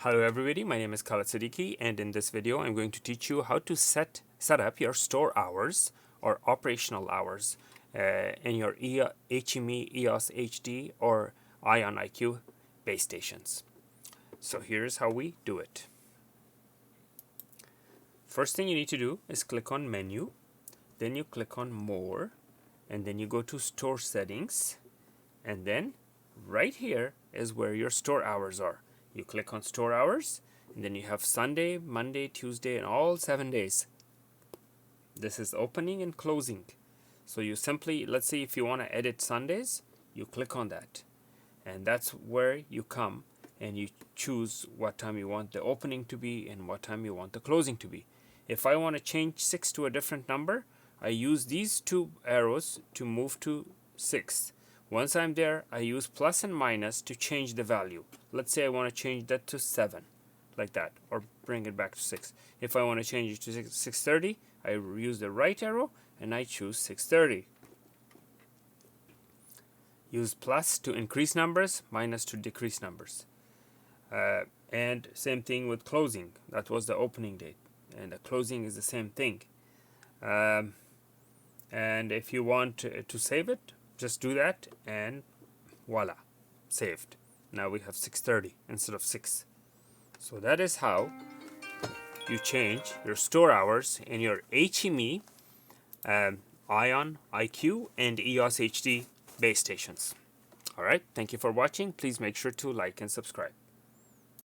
Hello everybody, my name is Khaled Siddiqui, and in this video I'm going to teach you how to set up your store hours or operational hours in your HME EOS HD or Ion IQ base stations. So here's how we do it. First thing you need to do is click on menu, then you click on more, and then you go to store settings, and then right here is where your store hours are. You click on store hours, and then you have Sunday, Monday, Tuesday, and all 7 days. This is opening and closing. So you simply, let's say if you want to edit Sundays, you click on that. And that's where you come and you choose what time you want the opening to be and what time you want the closing to be. If I want to change 6 to a different number, I use these two arrows to move to 6. Once I'm there, I use plus and minus to change the value. Let's say I want to change that to 7, like that, or bring it back to 6. If I want to change it to 6:30, I use the right arrow and I choose 6:30. Use plus to increase numbers, minus to decrease numbers. And same thing with closing. That was the opening date, and the closing is the same thing. And if you want to save it, just do that and voila, saved. Now we have 6:30 instead of 6. So that is how you change your store hours in your HME, Ion, IQ, and EOS HD base stations. Alright, thank you for watching. Please make sure to like and subscribe.